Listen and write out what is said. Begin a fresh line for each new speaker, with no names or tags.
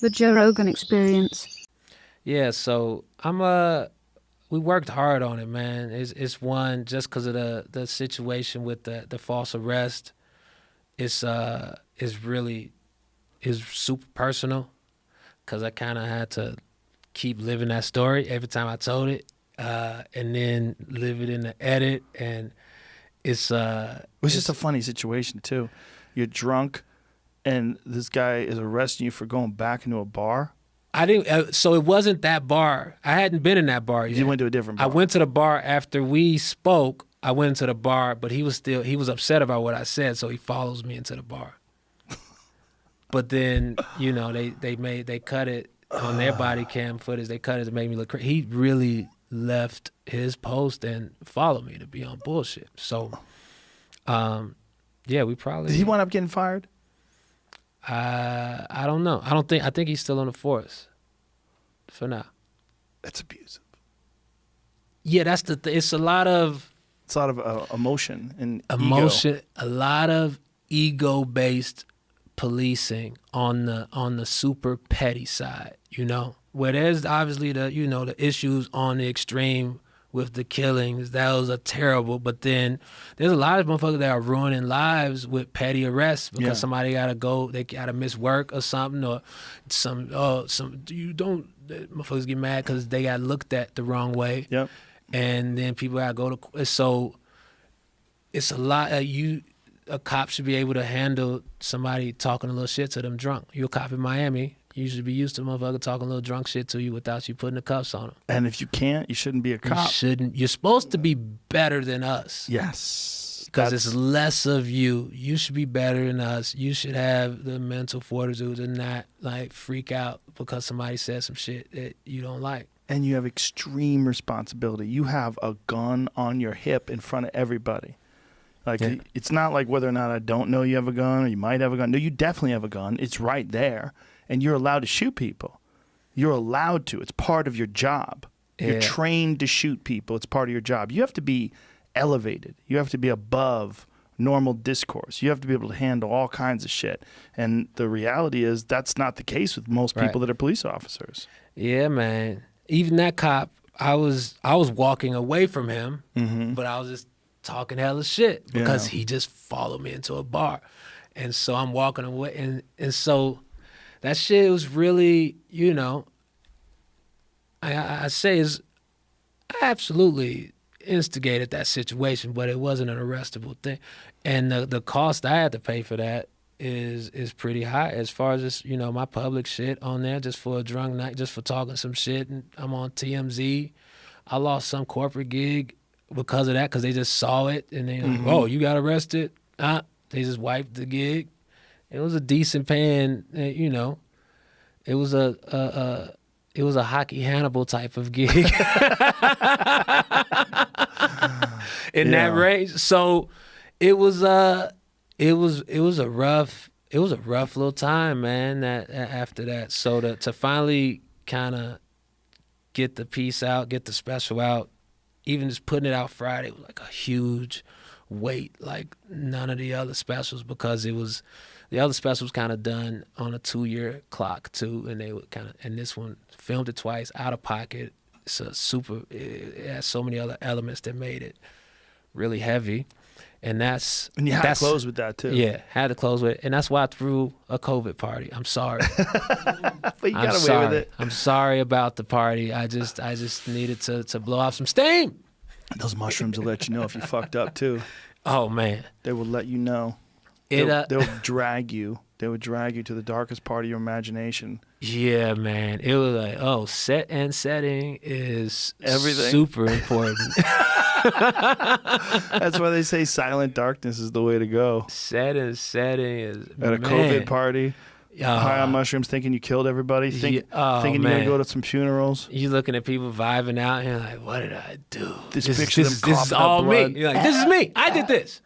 The Joe Rogan Experience.
Yeah, so we worked hard on it, man. It's one just because of the situation with the false arrest. It's super personal because I kind of had to keep living that story every time I told it, and then live it in the edit, and it's
just a funny situation too. You're drunk, and this guy is arresting you for going back into a bar.
I didn't. So it wasn't that bar. I hadn't been in that bar yet.
You went to a different bar.
I went to the bar after we spoke. I went into the bar, but he was upset about what I said, so he follows me into the bar. But then, they cut it on their body cam footage. They cut it to make me look crazy. He really left his post and followed me to be on bullshit. So, yeah, we probably.
Did he wind up getting fired?
I don't know. I think he's still on the force for now.
That's abusive.
Yeah, that's it's a lot of
emotion and
emotion,
ego.
A lot of ego-based policing on the super petty side, where there's obviously the issues on the extreme with the killings. Those are terrible, but then there's a lot of motherfuckers that are ruining lives with petty arrests because somebody gotta go, they gotta miss work or something, or motherfuckers get mad because they got looked at the wrong way.
Yep.
And then people gotta go to, so it's a lot. A cop should be able to handle somebody talking a little shit to them drunk. You're a cop in Miami. You should be used to a motherfucker talking a little drunk shit to you without you putting the cuffs on them.
And if you can't, you shouldn't be a cop.
You're supposed to be better than us.
Yes.
Because it's less of you. You should be better than us. You should have the mental fortitude to not freak out because somebody said some shit that you don't like.
And you have extreme responsibility. You have a gun on your hip in front of everybody. It's not like whether or not I don't know you have a gun or you might have a gun. No, you definitely have a gun. It's right there. And you're allowed to shoot people. You're allowed to. It's part of your job. Yeah. You're trained to shoot people. It's part of your job. You have to be elevated. You have to be above normal discourse. You have to be able to handle all kinds of shit. And the reality is that's not the case with most people that are police officers.
Yeah, man. Even that cop, I was walking away from him, but I was just talking hella shit because he just followed me into a bar. And so I'm walking away. And so that shit was really, I say I absolutely instigated that situation, but it wasn't an arrestable thing. And the cost I had to pay for that is pretty high as far as just, my public shit on there just for a drunk night, just for talking some shit. And I'm on TMZ. I lost some corporate gig because of that, because they just saw it and they like, oh, you got arrested? They just wiped the gig. It was a decent paying, it was a Hockey Hannibal type of gig in that range. So it was a rough little time, man. That after that, so to finally kind of get the piece out, get the special out, even just putting it out Friday was like a huge weight, like none of the other specials, because the other special was kind of done on a 2-year clock too, and and this one filmed it twice, out of pocket. It has so many other elements that made it really heavy. And you had to close with that too. Yeah, had to close with it. And that's why I threw a COVID party. I'm sorry.
But you got away with it.
I'm sorry about the party. I just needed to blow off some steam.
Those mushrooms will let you know if you fucked up too.
Oh man.
They will let you know. They'll drag you. They would drag you to the darkest part of your imagination.
Yeah, man. It was like, set and setting is
everything.
Super important.
That's why they say silent darkness is the way to go.
Set and setting is
at a COVID party. High on mushrooms, thinking you killed everybody, thinking you're gonna go to some funerals.
You looking at people vibing out, and you're like, "What did I do?
This is all
me." You're like, "This is me. I did this."